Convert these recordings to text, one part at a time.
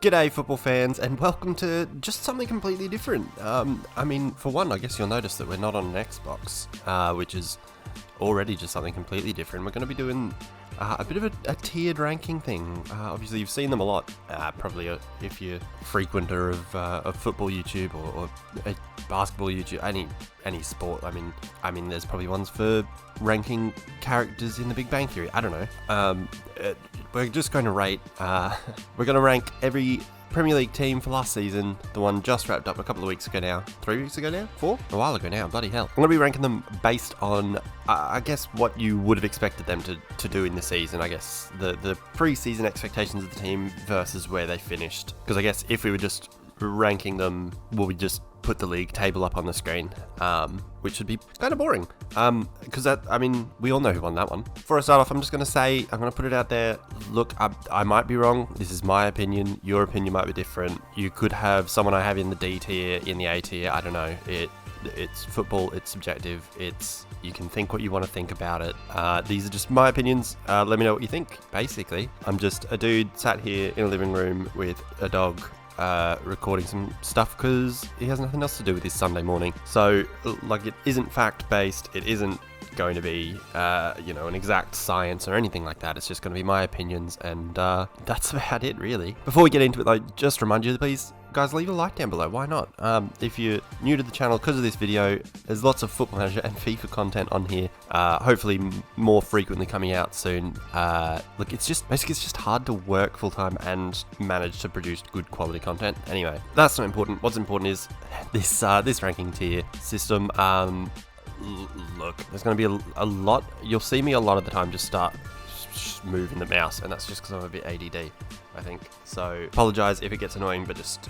G'day football fans, and welcome to just something completely different. For one, I guess you'll notice that we're not on an Xbox, which is already just something completely different. We're going to be doing a bit of a tiered ranking thing. Obviously, you've seen them a lot, probably if you're a frequenter of football YouTube or basketball YouTube, any sport. I mean, there's probably ones for ranking characters in The Big Bang Theory. I don't know. We're just going to rate. We're going to rank every Premier League team for last season. The one just wrapped up a couple of weeks ago now. 3 weeks ago now? 4? A while ago now. Bloody hell. I'm going to be ranking them based on, I guess, what you would have expected them to do in the season. I guess the pre-season expectations of the team versus where they finished. Because I guess if we were just ranking them, we just put the league table up on the screen, which would be kind of boring. Because we all know who won that one. Before I start off, I'm just going to say, I'm going to put it out there. Look, I might be wrong. This is my opinion. Your opinion might be different. You could have someone I have in the D tier, in the A tier. I don't know. It's football. It's subjective. You can think what you want to think about it. These are just my opinions. Let me know what you think. Basically, I'm just a dude sat here in a living room with a dog, recording some stuff because he has nothing else to do with his Sunday morning. So, it isn't fact-based, it isn't going to be, an exact science or anything like that. It's just going to be my opinions, and that's about it, really. Before we get into it, just remind you, please, guys, leave a like down below. Why not? If you're new to the channel because of this video, there's lots of Football Manager and FIFA content on here. Hopefully more frequently coming out soon. It's just hard to work full time and manage to produce good quality content. Anyway, that's not important. What's important is this ranking tier system. Look, there's going to be a lot. You'll see me a lot of the time just start moving the mouse, and that's just because I'm a bit ADD, I think. So apologize if it gets annoying, but just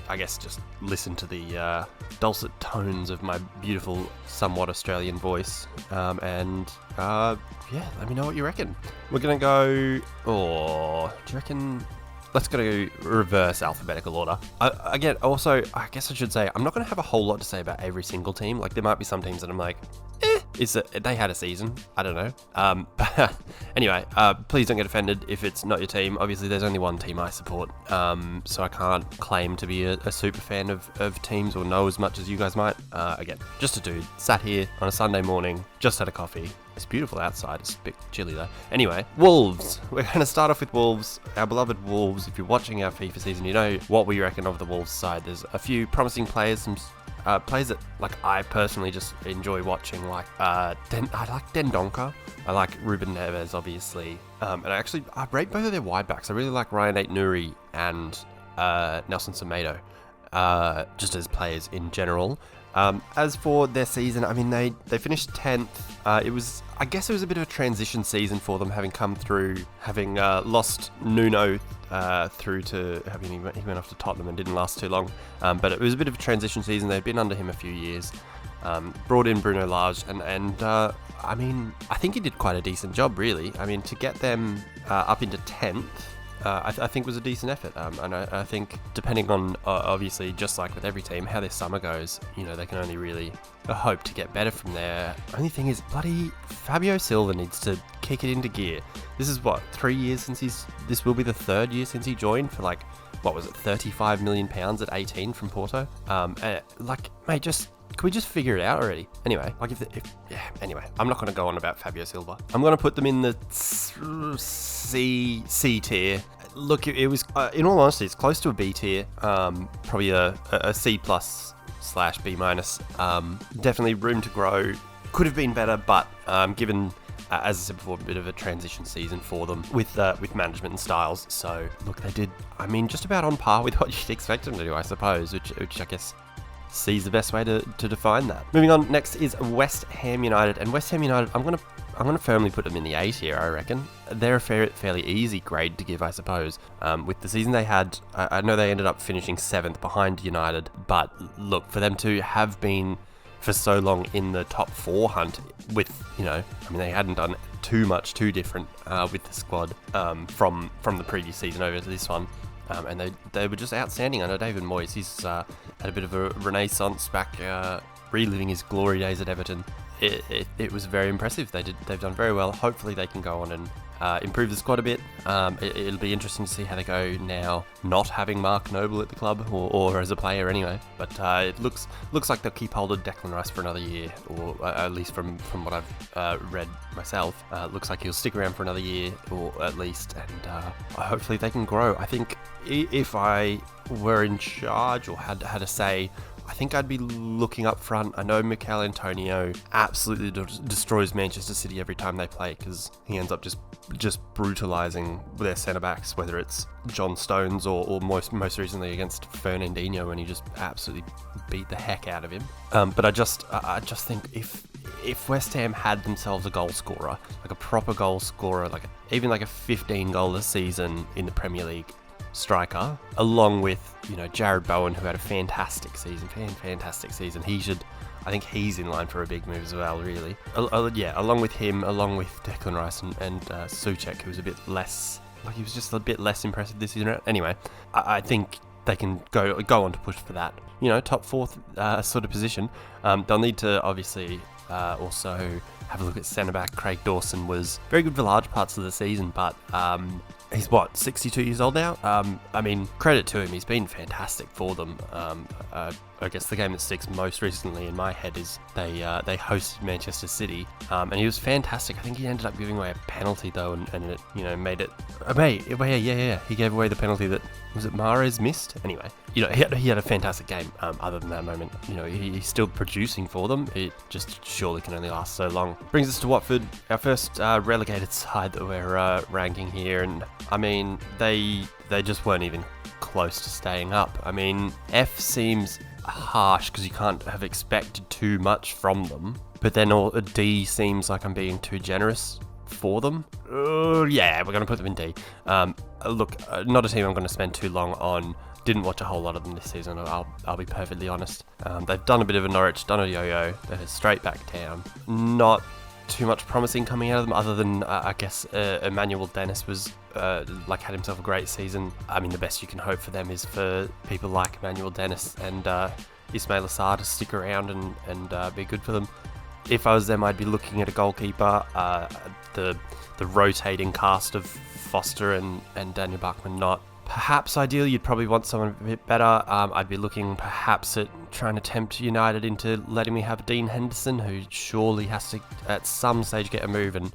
listen to the dulcet tones of my beautiful, somewhat Australian voice, let me know what you reckon. We're gonna go. Do you reckon? Let's go to reverse alphabetical order. I guess I should say, I'm not going to have a whole lot to say about every single team. There might be some teams that I'm like, they had a season. I don't know. But anyway, please don't get offended if it's not your team. Obviously, there's only one team I support, so I can't claim to be a super fan of teams or know as much as you guys might. Again, just a dude, sat here on a Sunday morning, just had a coffee. It's beautiful outside. It's a bit chilly though. Anyway, Wolves. We're going to start off with Wolves. Our beloved Wolves. If you're watching our FIFA season, you know what we reckon of the Wolves side. There's a few promising players, some players that I personally just enjoy watching. I like Dendoncker. I like Ruben Neves, obviously. And I rate both of their wide backs. I really like Ryan Ait-Nouri and Nelson Semedo, just as players in general. As for their season, they finished 10th. It was a bit of a transition season for them, having come through, having lost Nuno through to he went off to Tottenham and didn't last too long. But it was a bit of a transition season. They'd been under him a few years. Brought in Bruno Lage, and I think he did quite a decent job, really. To get them up into 10th. I think was a decent effort, and I think depending on, obviously, just like with every team, how their summer goes, they can only really hope to get better from there. Only thing is, bloody Fabio Silva needs to kick it into gear. This is 3 years since this will be the 3rd year since he joined for what was it, £35 million at 18 from Porto? Mate, can we just figure it out already? Anyway, anyway, I'm not going to go on about Fabio Silva. I'm going to put them in the C tier. Look, it was, in all honesty, it's close to a B tier. Probably a C plus / B minus. Definitely room to grow. Could have been better, but given, as I said before, a bit of a transition season for them with management and styles. So, look, they did, just about on par with what you'd expect them to do, I suppose, which I guess C's the best way to define that. Moving on, next is West Ham United, and West Ham United, I'm gonna firmly put them in the A tier, I reckon. They're a fairly easy grade to give, I suppose. With the season they had, I know they ended up finishing 7th behind United, but look, for them to have been for so long in the top 4 hunt with, they hadn't done too different with the squad from the previous season over to this one. And they were just outstanding. I know David Moyes, he's had a bit of a renaissance back, reliving his glory days at Everton. it was very impressive. They've done very well. Hopefully they can go on and improve the squad a bit. It'll be interesting to see how they go now, not having Mark Noble at the club, or as a player anyway. But it looks like they'll keep hold of Declan Rice for another year, or at least from what I've read myself. Looks like he'll stick around for another year, or at least, and hopefully they can grow. I think if I were in charge or had a say, I think I'd be looking up front. I know Mikel Antonio absolutely destroys Manchester City every time they play, because he ends up just brutalising their centre-backs, whether it's John Stones or most recently against Fernandinho, when he just absolutely beat the heck out of him. But I just think if West Ham had themselves a goal scorer, like a proper goal scorer, even like a 15 goal a season in the Premier League striker, along with, Jared Bowen, who had a fantastic season. I think he's in line for a big move as well, really. Along with him, along with Declan Rice and Souček, who was a bit less, he was just a bit less impressive this season. Anyway, I think they can go on to push for that, top fourth sort of position. They'll need to obviously also have a look at centre-back. Craig Dawson was very good for large parts of the season, but he's 62 years old now? Credit to him, he's been fantastic for them. I guess the game that sticks most recently in my head is they hosted Manchester City, and he was fantastic. I think he ended up giving away a penalty though, and it made it. He gave away the penalty that was it Mahrez missed. Anyway, he had a fantastic game. Other than that moment, he's still producing for them. It just surely can only last so long. Brings us to Watford, our first relegated side that we're ranking here, and they just weren't even close to staying up. F seems harsh because you can't have expected too much from them, but then D seems like I'm being too generous for them. We're going to put them in D. Look, not a team I'm going to spend too long on. Didn't watch a whole lot of them this season, I'll be perfectly honest. They've done a bit of a Norwich, done a yo-yo. They're straight back down. Not too much promising coming out of them, other than I guess Emmanuel Dennis was had himself a great season. The best you can hope for them is for people like Emmanuel Dennis and Ismail Assar to stick around and be good for them. If I was them, I'd be looking at a goalkeeper. The rotating cast of Foster and Daniel Bachmann not perhaps ideal. You'd probably want someone a bit better. I'd be looking perhaps at trying to tempt United into letting me have Dean Henderson, who surely has to at some stage get a move and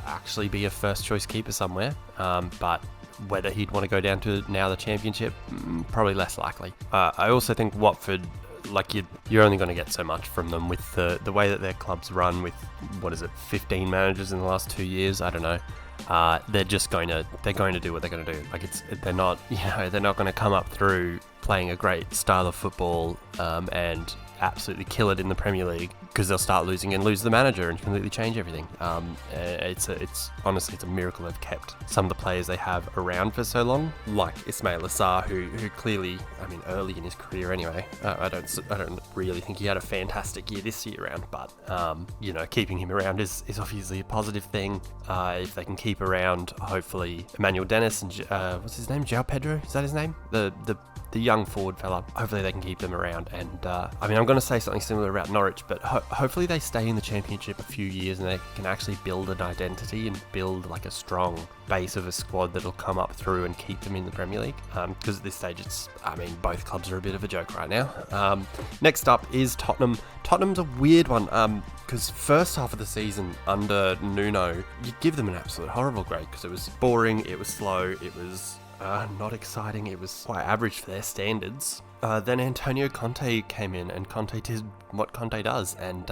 actually be a first choice keeper somewhere. But whether he'd want to go down to now the Championship, probably less likely. I also think Watford, you're only going to get so much from them with the way that their club's run with 15 managers in the last 2 years. I don't know. They're going to do what they're going to do. They're not going to come up through playing a great style of football and absolutely kill it in the Premier League, because they'll start losing and lose the manager and completely change everything. It's honestly a miracle they've kept some of the players they have around for so long, like Ismail Assar, who clearly, early in his career anyway, I don't really think he had a fantastic year this year around, but keeping him around is obviously a positive thing. If they can keep around, hopefully, Emmanuel Dennis and what's his name, João Pedro, is that his name? The young forward fella. Hopefully they can keep them around. And I'm going to say something similar about Norwich, but hopefully they stay in the Championship a few years and they can actually build an identity and build a strong base of a squad that'll come up through and keep them in the Premier League. Because at this stage, both clubs are a bit of a joke right now. Next up is Tottenham. Tottenham's a weird one, because first half of the season under Nuno, you'd give them an absolute horrible grade because it was boring, it was slow, it was not exciting, it was quite average for their standards. Then Antonio Conte came in, and Conte did what Conte does, and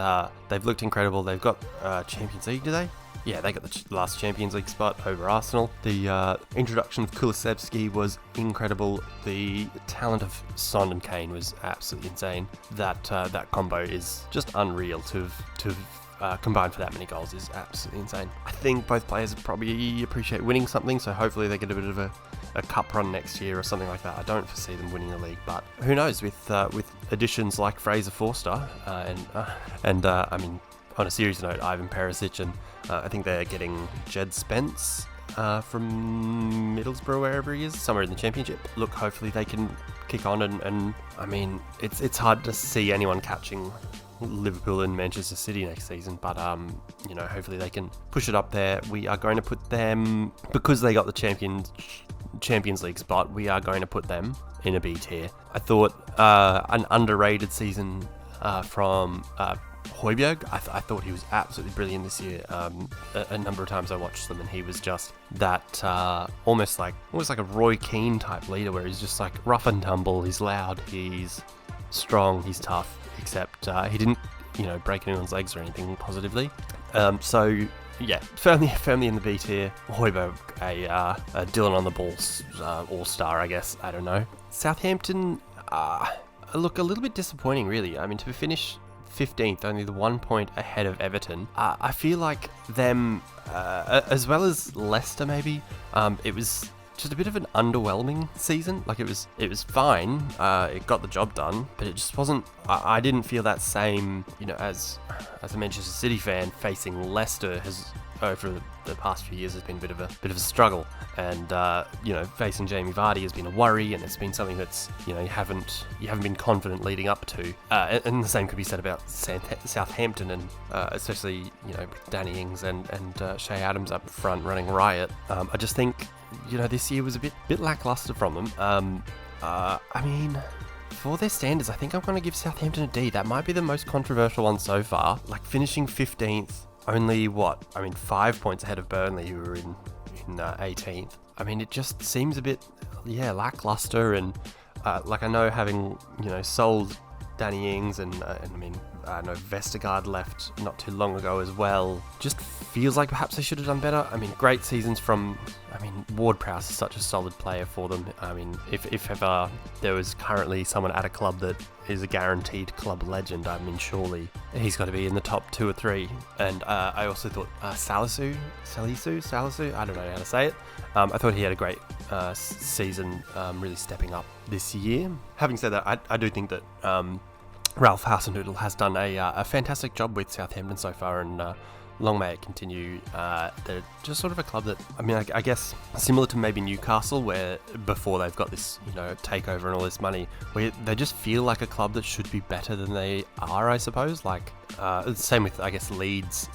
they've looked incredible. They've got Champions League, do they? Yeah, they got the last Champions League spot over Arsenal. The introduction of Kulusevski was incredible. The talent of Son and Kane was absolutely insane. That combo is just unreal to have combined for that many goals is absolutely insane. I think both players probably appreciate winning something, so hopefully they get a bit of a cup run next year or something like that. I don't foresee them winning the league, but who knows, with additions like Fraser Forster and on a serious note, Ivan Perisic, and I think they're getting Jed Spence from Middlesbrough, wherever he is, somewhere in the Championship. Look, hopefully they can kick on, and it's hard to see anyone catching Liverpool and Manchester City next season, but hopefully they can push it up there. We are going to put them, because they got the Champions League spot, we are going to put them in a B tier. I thought an underrated season from Højbjerg. I thought he was absolutely brilliant this year. A number of times I watched them, and he was just that almost like a Roy Keane type leader, where he's just like rough and tumble. He's loud, he's strong, he's tough. Except he didn't, break anyone's legs or anything positively. So yeah, firmly in the B tier. Højbjerg, a Dylan on the ball all-star, I guess. I don't know. Southampton look a little bit disappointing, really. I mean, to finish 15th, only the 1 point ahead of Everton. I feel like them, as well as Leicester, maybe. It was just a bit of an underwhelming season. Like, it was fine. It got the job done, but it just wasn't. I didn't feel that same, as a Manchester City fan, facing Leicester has over the past few years has been a bit of a struggle, and facing Jamie Vardy has been a worry, and it's been something that's you haven't been confident leading up to, and the same could be said about Southampton, and especially with Danny Ings and Shea Adams up front running riot. I just think this year was a bit lackluster from them. I mean, for their standards, I think I'm going to give Southampton a D. That might be the most controversial one so far. Like, finishing 15th, only 5 points ahead of Burnley, who were in 18th. I mean, it just seems a bit, lackluster. And I know, having sold Danny Ings and I know Vestergaard left not too long ago as well. Just feels like perhaps they should have done better. I mean, great seasons from. Ward-Prowse is such a solid player for them. I mean, if ever there was currently someone at a club that is a guaranteed club legend, surely he's got to be in the top 2 or 3. And I also thought Salisu, I don't know how to say it. I thought he had a great season, really stepping up this year. Having said that, I do think that Ralph Hasenhüttl has done a fantastic job with Southampton so far, and long may it continue. They're just sort of a club that, I guess, similar to maybe Newcastle, where before they've got this, takeover and all this money, where they just feel like a club that should be better than they are, I suppose. Like, same with, I guess, Leeds.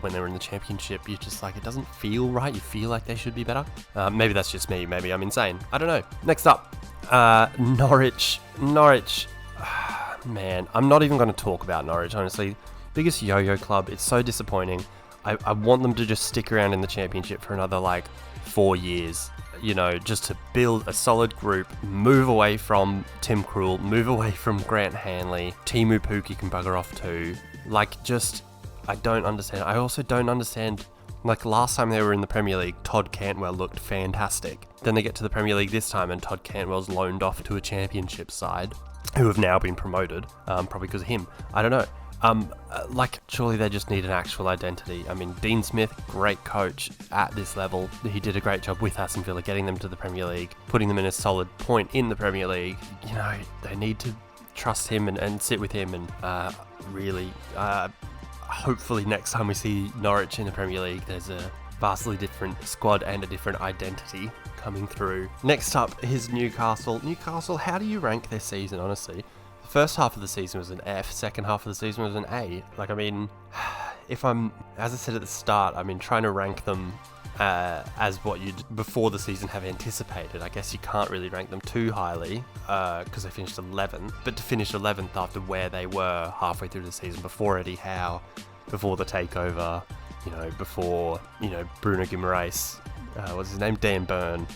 When they were in the Championship, you're just like, it doesn't feel right. You feel like they should be better. Maybe that's just me. Maybe I'm insane. I don't know. Next up, Norwich. Man, I'm not even going to talk about Norwich, honestly. Biggest yo-yo club. It's so disappointing. I want them to just stick around in the Championship for another 4 years, just to build a solid group, move away from Tim Krul, move away from Grant Hanley. Timu Pukki can bugger off too. I don't understand. I also don't understand, last time they were in the Premier League, Todd Cantwell looked fantastic. Then they get to the Premier League this time and Todd Cantwell's loaned off to a Championship side, who have now been promoted, probably because of him. I don't know. Surely they just need an actual identity. Dean Smith, great coach at this level. He did a great job with Aston Villa, getting them to the Premier League, putting them in a solid point in the Premier League. They need to trust him and sit with him, and really, hopefully next time we see Norwich in the Premier League, there's a vastly different squad and a different identity coming through. Next up is Newcastle. Newcastle, how do you rank their season, honestly? The first half of the season was an F, second half of the season was an A. If I'm, as I said at the start, trying to rank them as what you'd, before the season, have anticipated. I guess you can't really rank them too highly, because they finished 11th. But to finish 11th after where they were halfway through the season, before Eddie Howe, before the takeover, before, Bruno Guimaraes, what's his name, Dan Burn,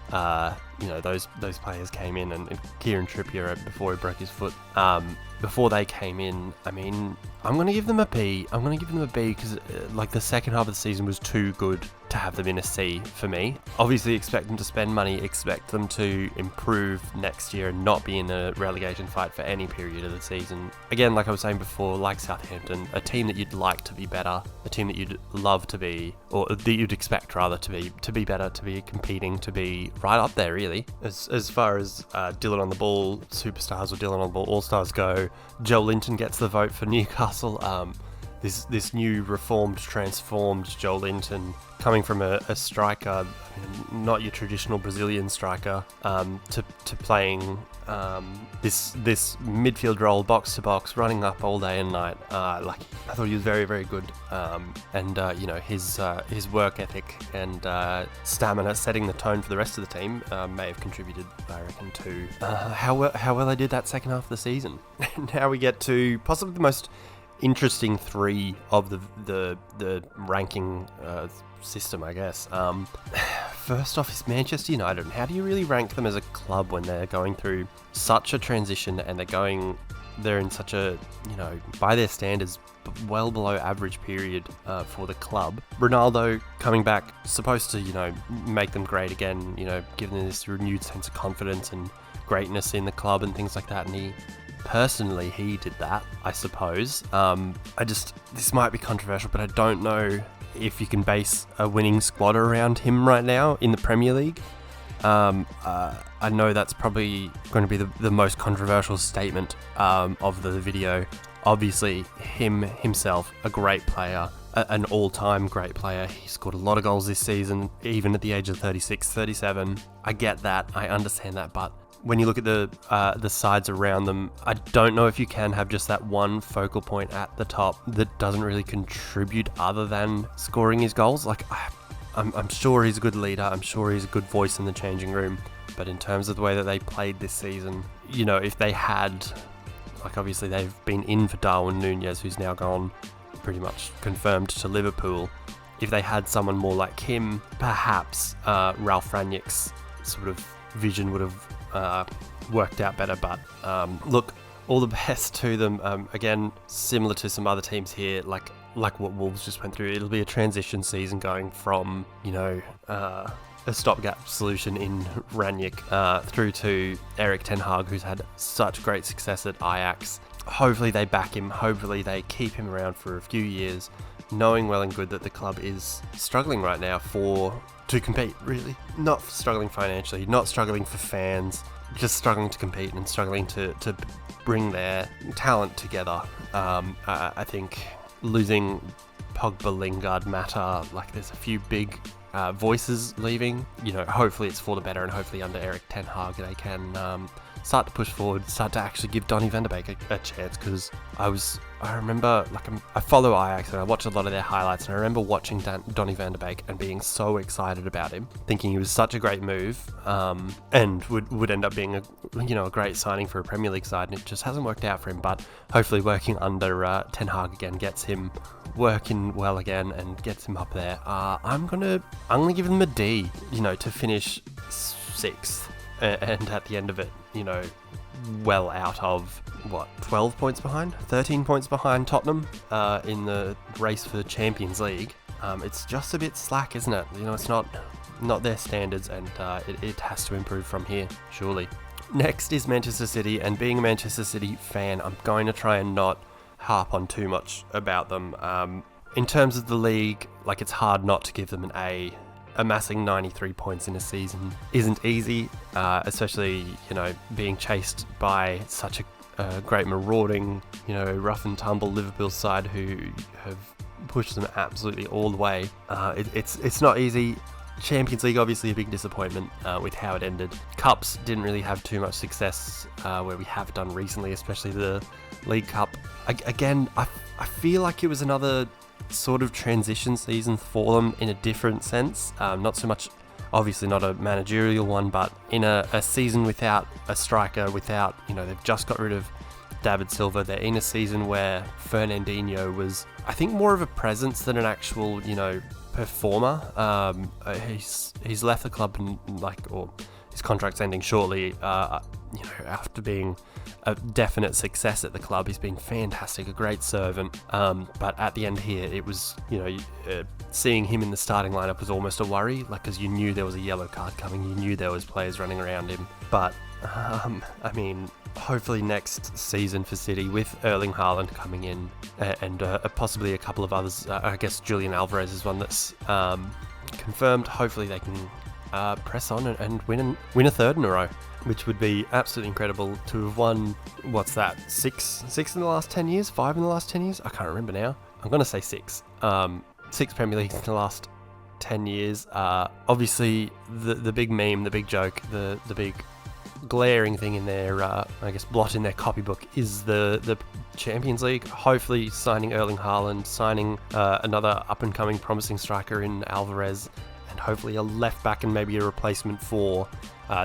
those players came in, and Kieran Trippier before he broke his foot. Before they came in, I'm going to give them a B. I'm going to give them a B because, the second half of the season was too good to have them in a C for me. Obviously, expect them to spend money, expect them to improve next year and not be in a relegation fight for any period of the season. Again, like I was saying before, like Southampton, a team that you'd like to be better, a team that you'd love to be, or that you'd expect rather to be better, to be competing, to be right up there, really. As far as Dylan on the ball superstars or Dylan on the ball all-stars go, Joe Linton gets the vote for Newcastle. this new reformed, transformed Joel Linton coming from a striker, not your traditional Brazilian striker, to playing this midfield role, box to box, running up all day and night. I thought he was very, very good, and his work ethic and stamina, setting the tone for the rest of the team, may have contributed, I reckon, to how well they did that second half of the season. Now we get to possibly the most interesting three of the ranking system, I guess. First off is Manchester United. How do you really rank them as a club when they're going through such a transition and they're in such a, by their standards, well below average period for the club? Ronaldo coming back, supposed to, make them great again, give them this renewed sense of confidence and greatness in the club and things like that, and he did that, I suppose. This might be controversial, but I don't know if you can base a winning squad around him right now in the Premier League. I know that's probably going to be the most controversial statement of the video. Obviously, himself, a great player, an all-time great player. He scored a lot of goals this season, even at the age of 36, 37. I get that, I understand that, but when you look at the sides around them, I don't know if you can have just that one focal point at the top that doesn't really contribute other than scoring his goals. I'm sure he's a good leader. I'm sure he's a good voice in the changing room. But in terms of the way that they played this season, if they had, obviously they've been in for Darwin Núñez, who's now gone pretty much confirmed to Liverpool. If they had someone more like him, perhaps Ralph Rangnick's sort of vision would have worked out better. But look, all the best to them. Again, similar to some other teams here, like what Wolves just went through, it'll be a transition season going from a stopgap solution in Rangnick through to Erik ten Hag, who's had such great success at Ajax. Hopefully they back him, hopefully they keep him around for a few years, knowing well and good that the club is struggling right now to compete, really. Not struggling financially, not struggling for fans, just struggling to compete and struggling to bring their talent together. I think losing Pogba, Lingard, Mata, there's a few big voices leaving. Hopefully it's for the better, and hopefully under Erik ten Hag they can start to push forward, start to actually give Donny van de Beek a chance, because I remember, I follow Ajax and I watch a lot of their highlights, and I remember watching Donny van de Beek and being so excited about him, thinking he was such a great move, and would end up being a great signing for a Premier League side, and it just hasn't worked out for him. But hopefully working under Ten Hag again gets him working well again and gets him up there. I'm gonna give them a D, to finish 6th, and at the end of it, well out of 12 points behind, 13 points behind Tottenham in the race for the Champions League. It's just a bit slack, isn't it? It's not their standards, and it has to improve from here, surely. Next is Manchester City, and being a Manchester City fan, I'm going to try and not harp on too much about them. In terms of the league, it's hard not to give them an A. Amassing 93 points in a season isn't easy, especially, being chased by such a great marauding, rough and tumble Liverpool side who have pushed them absolutely all the way. It's not easy. Champions League, obviously a big disappointment with how it ended. Cups didn't really have too much success where we have done recently, especially the League Cup. Again, I feel like it was another sort of transition season for them in a different sense. Not so much, obviously not a managerial one, but in a season without a striker, without, they've just got rid of David Silva. They're in a season where Fernandinho was, I think, more of a presence than an actual, performer. He's left the club and or his contract's ending shortly. After being a definite success at the club, he's been fantastic, a great servant. But at the end here, it was, seeing him in the starting lineup was almost a worry, because you knew there was a yellow card coming, you knew there was players running around him. But hopefully next season for City, with Erling Haaland coming in and possibly a couple of others, I guess Julian Alvarez is one that's confirmed. Hopefully they can press on and win a third in a row, which would be absolutely incredible to have won, 6 in the last 10 years, 5 in the last 10 years? I can't remember now. I'm going to say 6. 6 Premier Leagues in the last 10 years. Obviously, the big meme, the big joke, the big glaring thing in their, I guess, blot in their copybook is the Champions League. Hopefully signing Erling Haaland, signing another up-and-coming promising striker in Alvarez, and hopefully a left-back and maybe a replacement for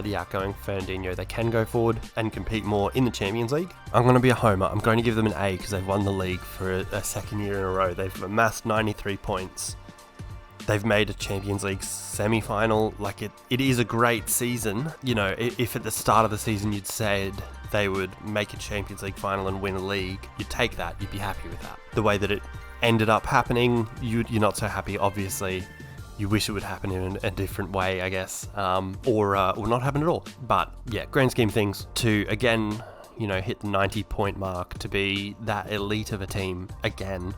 the outgoing Fernandinho. They can go forward and compete more in the Champions League. I'm going to be a homer. I'm going to give them an A because they've won the league for a second year in a row. They've amassed 93 points. They've made a Champions League semi-final. Like, it is a great season. You know, if at the start of the season you'd said they would make a Champions League final and win a league, you'd take that. You'd be happy with that. The way that it ended up happening, you're not so happy, obviously. You wish it would happen in a different way, I guess, or not happen at all. But yeah, grand scheme of things, to again, hit the 90-point mark, to be that elite of a team again,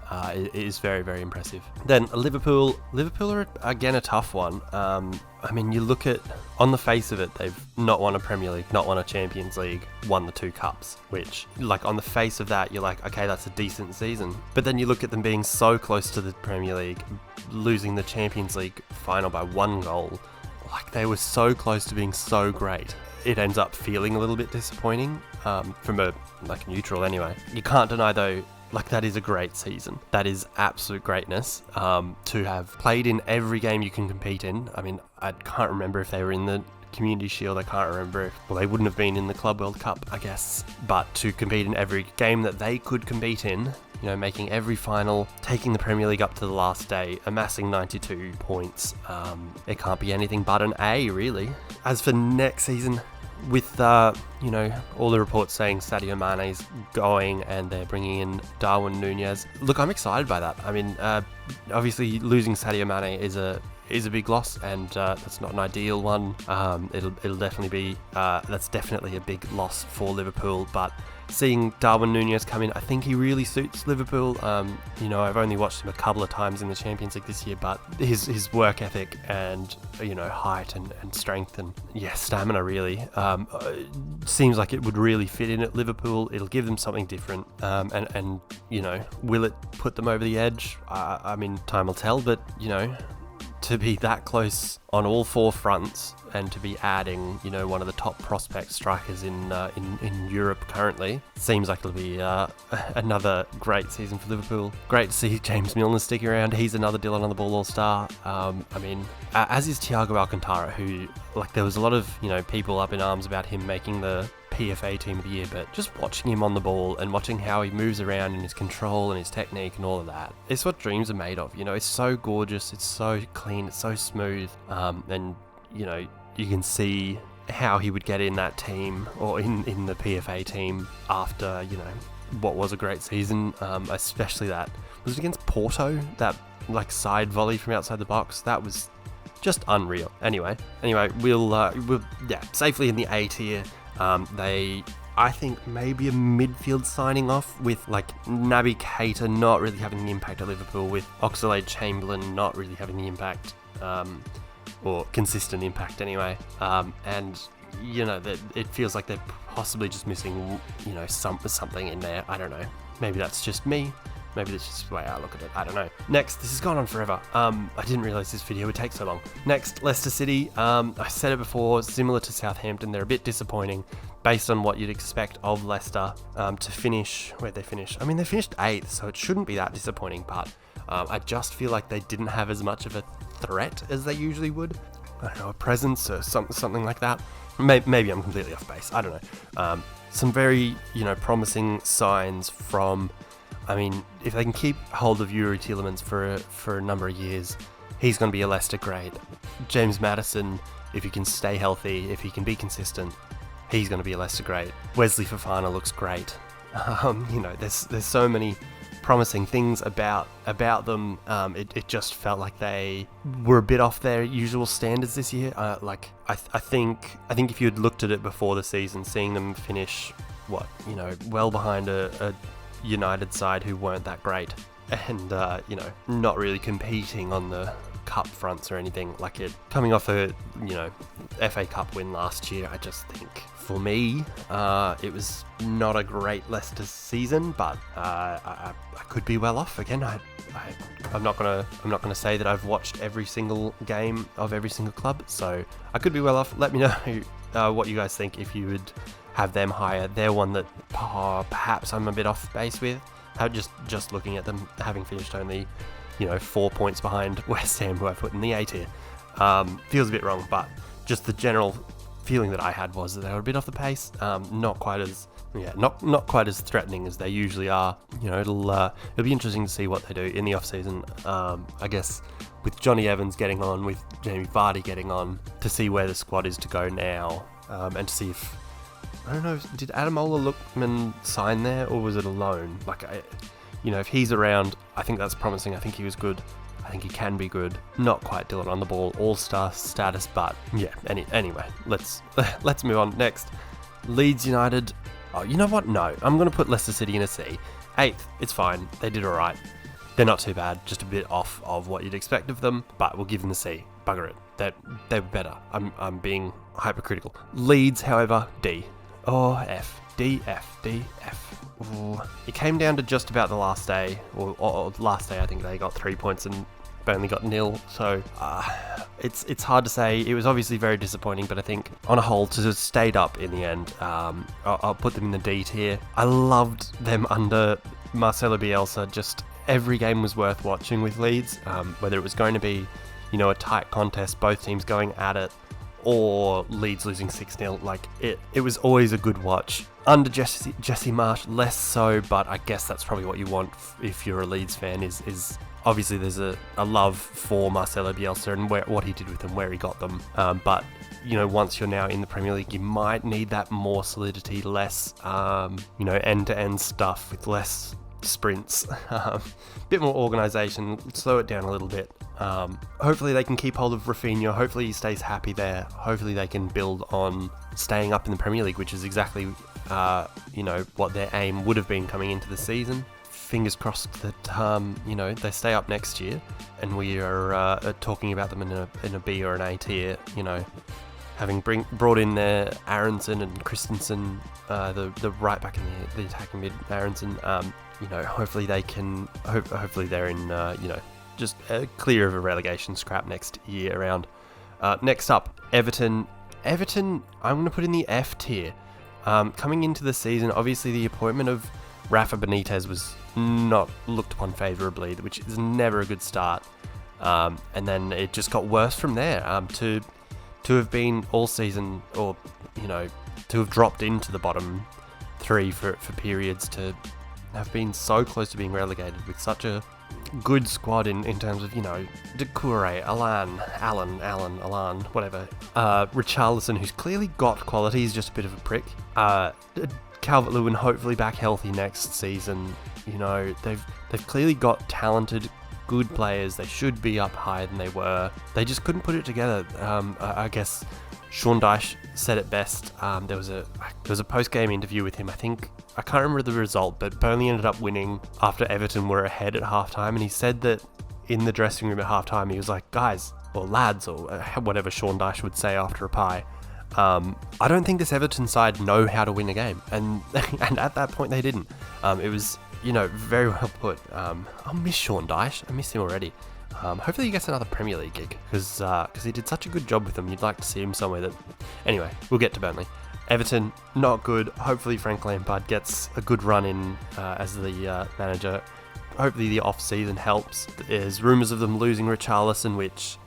is very, very impressive. Then Liverpool are again a tough one. I mean, you look at, on the face of it, they've not won a Premier League, not won a Champions League, won the 2 cups, which, like, on the face of that, you're like, okay, that's a decent season. But then you look at them being so close to the Premier League, losing the Champions League final by 1 goal, like, they were so close to being so great. It ends up feeling a little bit disappointing, from a neutral anyway. You can't deny, though, like, that is a great season. That is absolute greatness. To have played in every game you can compete in. I mean, I can't remember if they were in the Community Shield. I can't remember if, well, they wouldn't have been in the Club World Cup, I guess. But to compete in every game that they could compete in, making every final, taking the Premier League up to the last day, amassing 92 points. It can't be anything but an A, really. As for next season, with, all the reports saying Sadio Mane's going and they're bringing in Darwin Nunez. Look, I'm excited by that. I mean, obviously losing Sadio Mane is a big loss, and that's not an ideal one. It'll definitely be, that's definitely a big loss for Liverpool, but seeing Darwin Nunez come in, I think he really suits Liverpool. I've only watched him a couple of times in the Champions League this year, but his work ethic and, height and strength and, stamina really, seems like it would really fit in at Liverpool. It'll give them something different, and will it put them over the edge? I mean, time will tell, but, to be that close on all 4 fronts and to be adding, one of the top prospect strikers in Europe currently, seems like it'll be another great season for Liverpool. Great to see James Milner stick around. He's another Dylan on the ball all-star. As is Thiago Alcantara, who, like, there was a lot of, people up in arms about him making the PFA Team of the Year, but just watching him on the ball and watching how he moves around and his control and his technique and all of that, it's what dreams are made of. It's so gorgeous, it's so clean, it's so smooth, and you can see how he would get in that team, or in the PFA team after, what was a great season, especially that, was it against Porto, that, like, side volley from outside the box? That was just unreal. Anyway, we'll safely in the A tier. I think maybe a midfield signing off, with, like, Naby Keita not really having the impact at Liverpool, with Oxlade-Chamberlain not really having the impact, or consistent impact anyway, and that it feels like they're possibly just missing, something in there. I don't know. Maybe that's just me. Maybe that's just the way I look at it. I don't know. Next, this has gone on forever. I didn't realise this video would take so long. Next, Leicester City. I said it before, similar to Southampton, they're a bit disappointing based on what you'd expect of Leicester to finish. Where'd they finish? I mean, they finished 8th, so it shouldn't be that disappointing, but I just feel like they didn't have as much of a threat as they usually would. I don't know, a presence or something like that. Maybe I'm completely off base. I don't know. Some very, promising signs from... I mean, if they can keep hold of Yuri Tielemans for a number of years, he's going to be a Leicester great. James Maddison, if he can stay healthy, if he can be consistent, he's going to be a Leicester great. Wesley Fofana looks great. There's so many promising things about them. It just felt like they were a bit off their usual standards this year. I think if you had looked at it before the season, seeing them finish well behind a United side who weren't that great, and not really competing on the cup fronts or anything, like it coming off a FA Cup win last year, I just think For me, it was not a great Leicester season, but I could be well off again. I'm not gonna say that I've watched every single game of every single club, so I could be well off. Let me know what you guys think if you would have them higher. They're one that perhaps I'm a bit off base with. Just looking at them having finished only 4 points behind West Ham, who I put in the A tier, feels a bit wrong, but just the general feeling that I had was that they were a bit off the pace, not quite as threatening as they usually are. It'll be interesting to see what they do in the off season. I guess with Johnny Evans getting on, with Jamie Vardy getting on, to see where the squad is to go now, and to see if, I don't know, did Ademola Lookman sign there, or was it a loan? If he's around, I think that's promising. I think he was good. I think he can be good. Not quite Dylan on the ball, all-star status, but yeah. Anyway, let's move on. Next, Leeds United. Oh, you know what? No, I'm going to put Leicester City in a C. 8th, it's fine. They did all right. They're not too bad. Just a bit off of what you'd expect of them, but we'll give them a C. Bugger it. They were better. I'm being hypercritical. Leeds, however, D. Oh, F. D, F, D, F. Ooh. It came down to just about the last day, or last day I think they got 3 points and Burnley got 0, so it's hard to say. It was obviously very disappointing, but I think on a whole, to have stayed up in the end, I'll put them in the D tier. I loved them under Marcelo Bielsa. Just every game was worth watching with Leeds, whether it was going to be a tight contest, both teams going at it, or Leeds losing 6-0. It was always a good watch. Under Jesse Marsch, less so, but I guess that's probably what you want if you're a Leeds fan, is obviously there's a love for Marcelo Bielsa and what he did with them, where he got them. But once you're now in the Premier League, you might need that more solidity, less end-to-end stuff with less sprints, bit more organisation, slow it down a little bit. Hopefully they can keep hold of Rafinha. Hopefully he stays happy there. Hopefully they can build on staying up in the Premier League, which is exactly what their aim would have been coming into the season. Fingers crossed that they stay up next year, and we are talking about them in a B or an A tier. Having brought in their Aronson and Christensen, the right back in the attacking mid, Aronson. Hopefully they can. Hopefully they're in. Just clear of a relegation scrap next year around. Next up, Everton. Everton, I'm going to put in the F tier. Coming into the season, obviously the appointment of Rafa Benitez was not looked upon favourably, which is never a good start. And then it just got worse from there. To have been all season, or to have dropped into the bottom 3 for periods, to have been so close to being relegated with such a good squad in terms of Doucouré, Alan, whatever. Richarlison, who's clearly got quality, is just a bit of a prick. Calvert-Lewin hopefully back healthy next season. They've clearly got talented, good players. They should be up higher than they were. They just couldn't put it together. I guess Sean Dyche said it best. There was a post-game interview with him. I can't remember the result, but Burnley ended up winning after Everton were ahead at halftime, and he said that in the dressing room at halftime, he was like, guys, or lads, or whatever Sean Dyche would say after a pie, I don't think this Everton side know how to win a game, and at that point they didn't. It was very well put. I'll miss Sean Dyche. I miss him already. Hopefully he gets another Premier League gig, because he did such a good job with them. You'd like to see him somewhere that... Anyway, we'll get to Burnley. Everton, not good. Hopefully Frank Lampard gets a good run in as the manager. Hopefully the off-season helps. There's rumours of them losing Richarlison, which,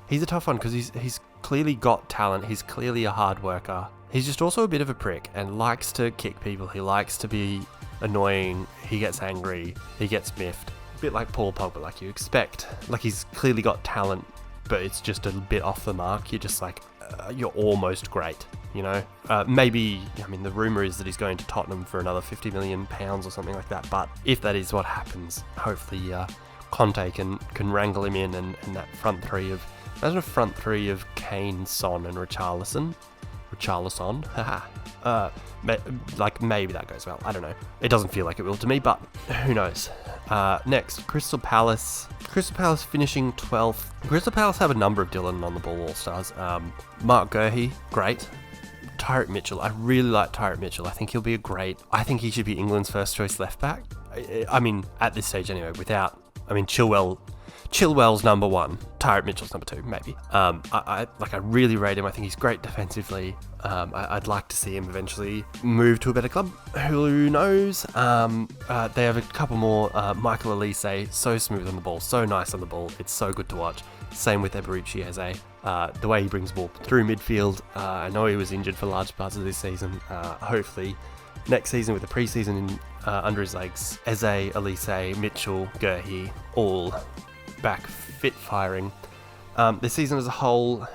he's a tough one, because he's clearly got talent. He's clearly a hard worker. He's just also a bit of a prick and likes to kick people. He likes to be annoying. He gets angry. He gets miffed. A bit like Paul Pogba, like you expect. Like, he's clearly got talent, but it's just a bit off the mark. You're just like, you're almost great, Maybe, the rumour is that he's going to Tottenham for another £50 million or something like that, but if that is what happens, hopefully Conte can wrangle him in, and that front three of... Imagine a front three of Kane, Son and Richarlison, haha. Maybe that goes well. I don't know. It doesn't feel like it will to me, but who knows. Next, Crystal Palace. Crystal Palace finishing 12th. Crystal Palace have a number of Dylan on the ball all-stars. Mark Gurhey, great. Tyreek Mitchell. I really like Tyreek Mitchell. I think he'll be I think he should be England's first choice left back. I mean, at this stage anyway, Chilwell's number one, Tyreek Mitchell's number two, maybe. I really rate him. I think he's great defensively. I'd like to see him eventually move to a better club. Who knows? They have a couple more. Michael Elise, so smooth on the ball, so nice on the ball. It's so good to watch. Same with Eberechi Eze. The way he brings the ball through midfield. I know he was injured for large parts of this season. Hopefully next season with the preseason under his legs, Eze, Elise, Mitchell, Gurhey, all back fit firing. This season as a whole,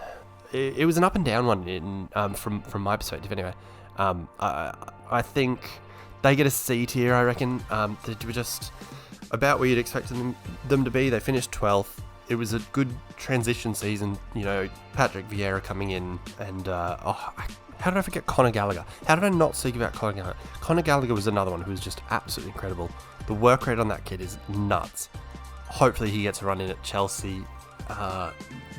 it was an up and down one from my perspective anyway. I think they get a C tier, I reckon. They were just about where you'd expect them to be. They finished 12th. It was a good transition season, Patrick Vieira coming in and how did I forget Conor Gallagher? How did I not speak about Conor Gallagher? Conor Gallagher was another one who was just absolutely incredible. The work rate on that kid is nuts. Hopefully he gets a run in at Chelsea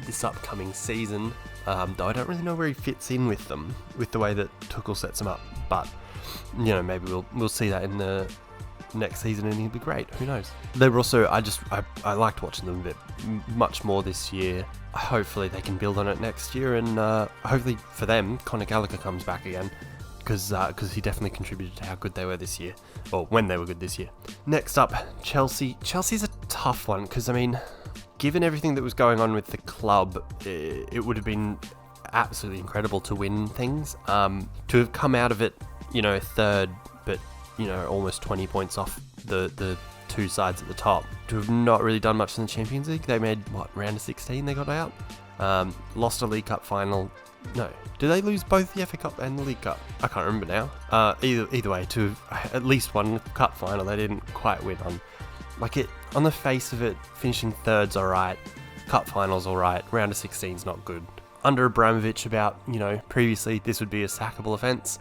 this upcoming season, though I don't really know where he fits in with them, with the way that Tuchel sets him up. But maybe we'll see that in the next season, and he'll be great. Who knows? They were also I liked watching them a bit much more this year. Hopefully they can build on it next year, and hopefully for them, Conor Gallagher comes back again. Because he definitely contributed to how good they were this year, or when they were good this year. Next up, Chelsea. Chelsea's a tough one because, given everything that was going on with the club, it would have been absolutely incredible to win things. To have come out of it, third, but almost 20 points off the two sides at the top. To have not really done much in the Champions League. They made round of 16 they got out. Lost a League Cup final. No, did they lose both the FA Cup and the League Cup? I can't remember now. Either way, to at least one cup final they didn't quite win on. On the face of it, finishing third's alright, cup final's alright, round of 16's not good. Under Abramovich, previously this would be a sackable offence.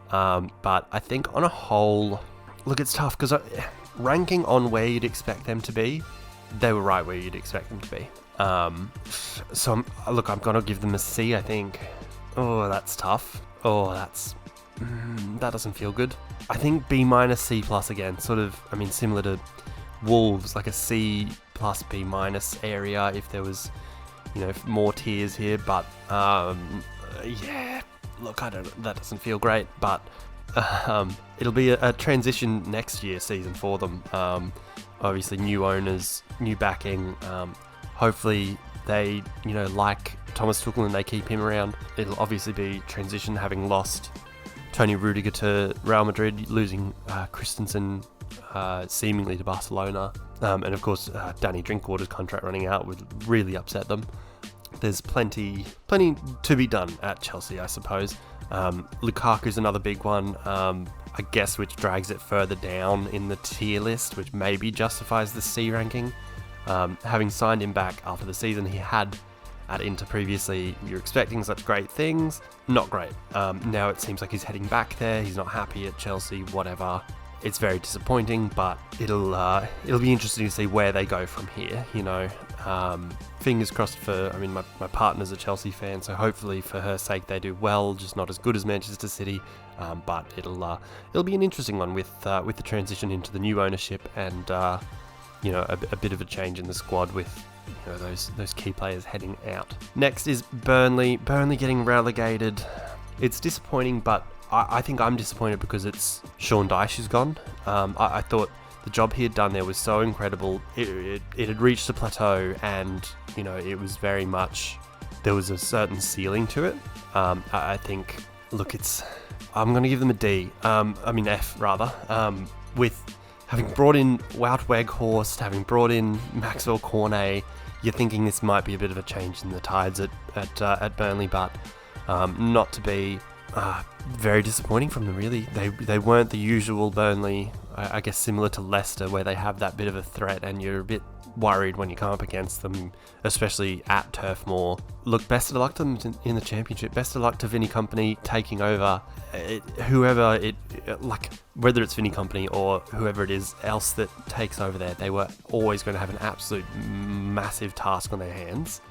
But I think on a whole, look, it's tough because ranking on where you'd expect them to be, they were right where you'd expect them to be. So I'm going to give them a C, I think. Oh, that's tough. Oh, that doesn't feel good. I think B minus C plus again, similar to Wolves, like a C plus B minus area if there was, more tiers here. But, that doesn't feel great. But, it'll be a transition next year season for them. Obviously new owners, new backing, hopefully they, like Thomas Tuchel and they keep him around. It'll obviously be transition, having lost Tony Rudiger to Real Madrid, losing Christensen seemingly to Barcelona, and of course Danny Drinkwater's contract running out would really upset them. There's plenty to be done at Chelsea, I suppose. Lukaku's another big one, I guess, which drags it further down in the tier list, which maybe justifies the C ranking. Having signed him back after the season he had at Inter previously, you're expecting such great things. Not great. Now it seems like he's heading back there. He's not happy at Chelsea, whatever. It's very disappointing, but it'll be interesting to see where they go from here. Fingers crossed for. My partner's a Chelsea fan, so hopefully for her sake they do well. Just not as good as Manchester City, but it'll be an interesting one with the transition into the new ownership and. A bit of a change in the squad with those key players heading out. Next is Burnley. Burnley getting relegated. It's disappointing, but I think I'm disappointed because it's Sean Dyche who's gone. I thought the job he had done there was so incredible. It had reached a plateau, and it was very much, there was a certain ceiling to it. I think, look, I'm going to give them a D. F rather. With having brought in Wout Weghorst, having brought in Maxwell Cornet, you're thinking this might be a bit of a change in the tides at Burnley, but not to be. Very disappointing from them, really. They weren't the usual Burnley, I guess similar to Leicester, where they have that bit of a threat and you're a bit worried when you come up against them, especially at Turf Moor. Look, best of luck to them in the Championship. Best of luck to Vinny Kompany taking over. Whether it's Vinny Kompany or whoever it is else that takes over there, they were always going to have an absolute massive task on their hands.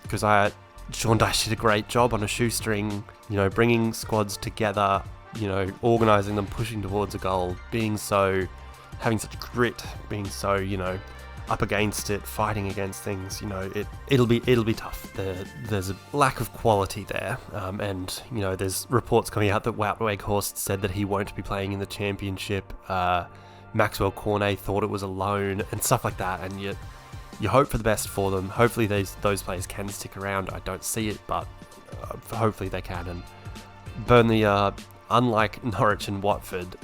Because Sean Dyche did a great job on a shoestring, bringing squads together, organising them, pushing towards a goal, having such grit, being so, up against it, fighting against things. It'll be tough. There's a lack of quality there, and there's reports coming out that Wout Weghorst said that he won't be playing in the championship. Maxwell Cornet thought it was a loan and stuff like that, and you hope for the best for them. Hopefully those players can stick around. I don't see it, but hopefully they can. And Burnley, unlike Norwich and Watford,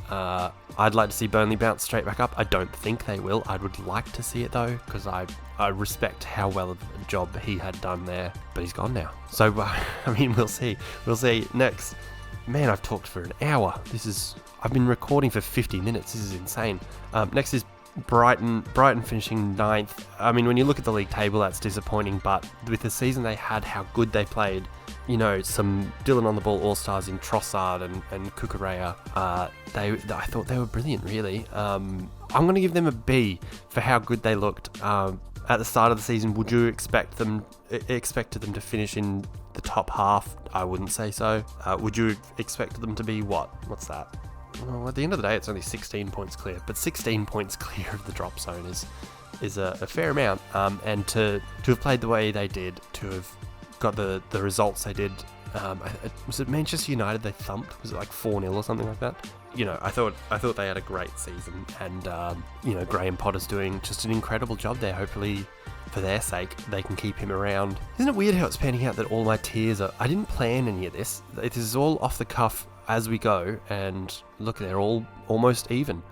I'd like to see Burnley bounce straight back up. I don't think they will. I would like to see it though, because I respect how well of a job he had done there, but he's gone now. So, we'll see. We'll see. Next. Man, I've talked for an hour. I've been recording for 50 minutes. This is insane. Next is Brighton. Brighton finishing 9th. When you look at the league table, that's disappointing, but with the season they had, how good they played, some Dylan on the ball all-stars in Trossard and Cucurella, I thought they were brilliant, really. I'm going to give them a B for how good they looked. At the start of the season, would you expected them to finish in the top half? I wouldn't say so. Would you expect them to be what? What's that? Well, at the end of the day, it's only 16 points clear, but 16 points clear of the drop zone is a fair amount. And to have played the way they did, to have got the results they did, was it Manchester United they thumped? Was it like 4-0 or something like that? I thought they had a great season, and Graham Potter's doing just an incredible job there. Hopefully, for their sake, they can keep him around. Isn't it weird how it's panning out that all my tiers are... I didn't plan any of this. It is all off the cuff as we go, and look, they're all almost even.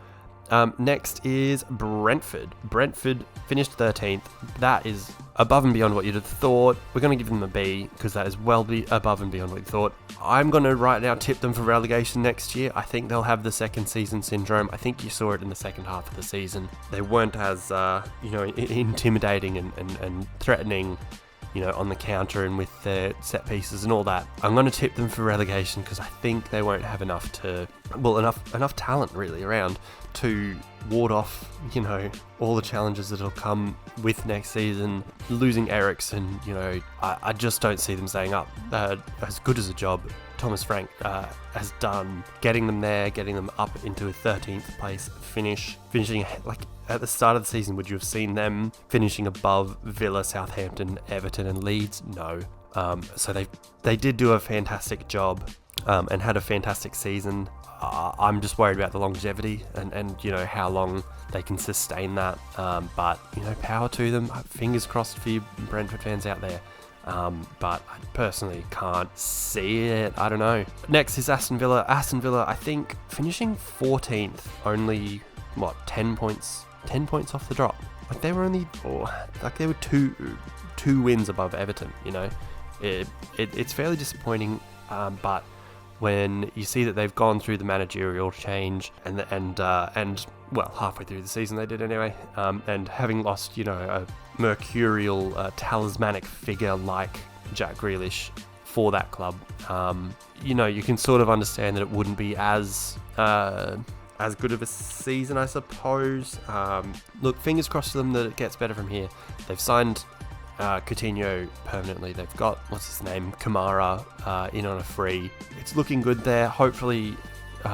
Next is Brentford. Brentford finished 13th. That is above and beyond what you'd have thought. We're going to give them a B, because that is well above and beyond what you thought. I'm going to right now tip them for relegation next year. I think they'll have the second season syndrome. I think you saw it in the second half of the season. They weren't as, intimidating and threatening, on the counter and with their set pieces and all that. I'm going to tip them for relegation, because I think they won't have enough talent really around to ward off, all the challenges that'll come with next season. Losing Eriksen, I just don't see them staying up. As good as a job Thomas Frank has done, getting them there, getting them up into a 13th place finishing like at the start of the season, would you have seen them finishing above Villa, Southampton, Everton and Leeds? No. So they did do a fantastic job and had a fantastic season. I'm just worried about the longevity and how long they can sustain that. But power to them. Fingers crossed for you Brentford fans out there. But I personally can't see it. I don't know. Next is Aston Villa. Aston Villa, I think, finishing 14th, only 10 points off the drop. Like they were two wins above Everton. It's fairly disappointing. But when you see that they've gone through the managerial change and halfway through the season they did anyway, and having lost a mercurial talismanic figure like Jack Grealish for that club, you can sort of understand that it wouldn't be as good of a season, I suppose. Look, fingers crossed for them that it gets better from here. They've signed Coutinho permanently. They've got, Kamara in on a free. It's looking good there. Hopefully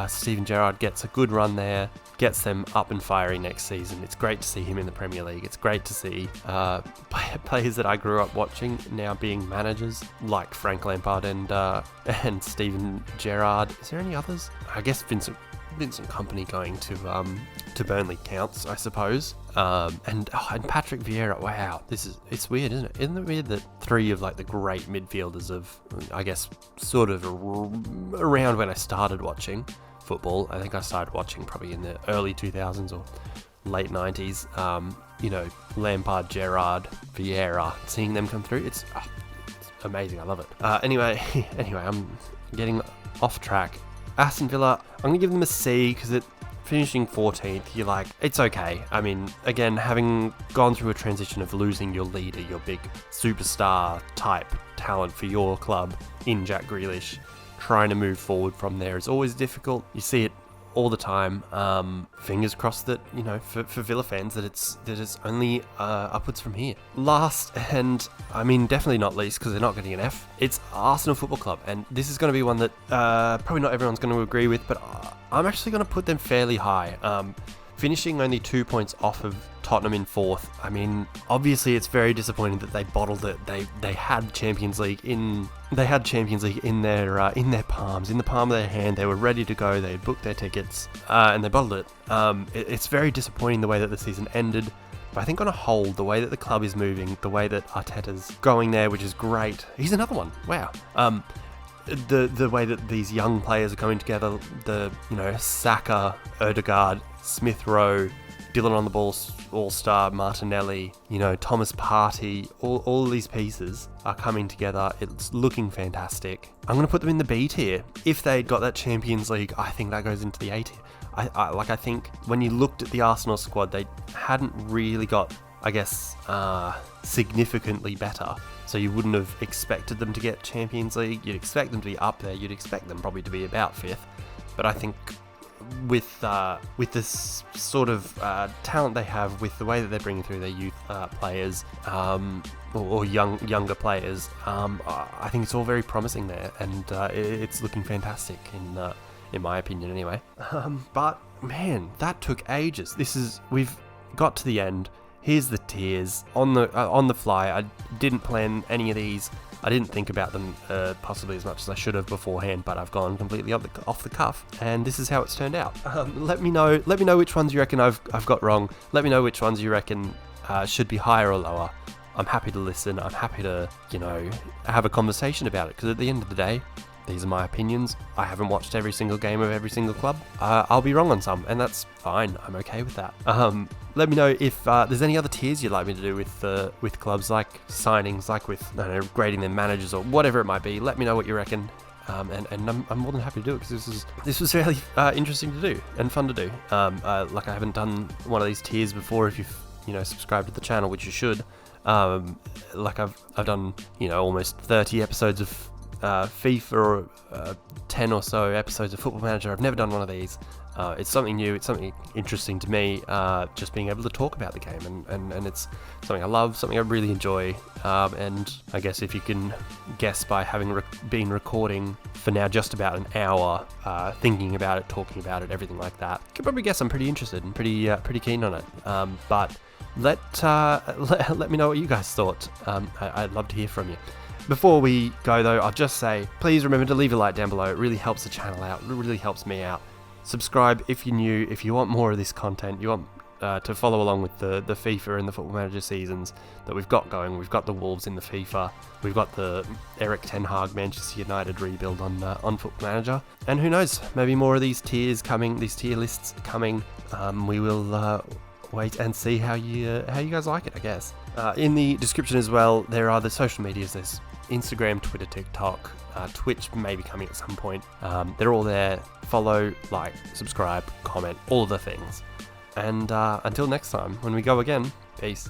Steven Gerrard gets a good run there, gets them up and firing next season. It's great to see him in the Premier League. It's great to see players that I grew up watching now being managers, like Frank Lampard and Steven Gerrard. Is there any others? I guess Vincent Kompany going to Burnley counts, I suppose. And Patrick Vieira. Wow, it's weird, isn't it? Isn't it weird that three of the great midfielders of, I guess, sort of around when I started watching football. I think I started watching probably in the early 2000s or late 90s. Lampard, Gerrard, Vieira. Seeing them come through, it's amazing. I love it. Anyway, I'm getting off track. Aston Villa, I'm going to give them a C because finishing 14th, you're like, it's okay. I mean, again, having gone through a transition of losing your leader, your big superstar type talent for your club in Jack Grealish, trying to move forward from there is always difficult. You see it all the time. Fingers crossed that, for Villa fans, that it's only upwards from here. Last, and I mean definitely not least, because they're not getting an F, it's Arsenal Football Club. And this is going to be one that probably not everyone's going to agree with, but I'm actually going to put them fairly high. Finishing only 2 points off of Tottenham in fourth. I mean, obviously it's very disappointing that they bottled it. They had Champions League in their palms, in the palm of their hand. They were ready to go. They had booked their tickets, and they bottled it. It's very disappointing the way that the season ended. But I think on a whole, the way that the club is moving, the way that Arteta's going there, which is great. He's another one. Wow. The way that these young players are coming together, Saka, Odegaard, Smith Rowe, Dylan on the ball, All-Star, Martinelli, Thomas Partey, all of these pieces are coming together. It's looking fantastic. I'm going to put them in the B tier. If they got that Champions League, I think that goes into the A tier. I think when you looked at the Arsenal squad, they hadn't really got, I guess, significantly better. So you wouldn't have expected them to get Champions League. You'd expect them to be up there. You'd expect them probably to be about fifth. But I think with this sort of talent they have, with the way that they're bringing through their youth players or younger players, I think it's all very promising there, and it's looking fantastic in my opinion anyway. But man, that took ages. We've got to the end. Here's the tiers on the fly. I didn't plan any of these. I didn't think about them possibly as much as I should have beforehand, but I've gone completely off the cuff, and this is how it's turned out. Let me know which ones you reckon I've got wrong. Let me know which ones you reckon should be higher or lower. I'm happy to listen. I'm happy to have a conversation about it, because at the end of the day, these are my opinions. I haven't watched every single game of every single club. I'll be wrong on some, and that's fine. I'm okay with that. Let me know if there's any other tiers you'd like me to do with clubs, like signings, like with grading their managers or whatever it might be. Let me know what you reckon, and I'm more than happy to do it, because this was fairly interesting to do and fun to do. I haven't done one of these tiers before. If you've subscribed to the channel, which you should. I've done almost 30 episodes of FIFA, or 10 or so episodes of Football Manager. I've never done one of these. It's something new, it's something interesting to me, just being able to talk about the game, and it's something I love, something I really enjoy, and I guess if you can guess by having been recording for now just about an hour, thinking about it, talking about it, everything like that, you can probably guess I'm pretty interested and pretty keen on it. But let me know what you guys thought. I'd love to hear from you. Before we go though, I'll just say, please remember to leave a like down below. It really helps the channel out. It really helps me out. Subscribe if you're new. If you want more of this content, you want to follow along with the FIFA and the Football Manager seasons that we've got going. We've got the Wolves in the FIFA. We've got the Eric Ten Hag Manchester United rebuild on Football Manager. And who knows, maybe more of these tiers coming, these tier lists coming. We will wait and see how you guys like it, I guess. In the description as well, there are the social medias. There's Instagram, Twitter, TikTok, Twitch may be coming at some point. They're all there. Follow, like, subscribe, comment, all of the things. And until next time, when we go again, peace.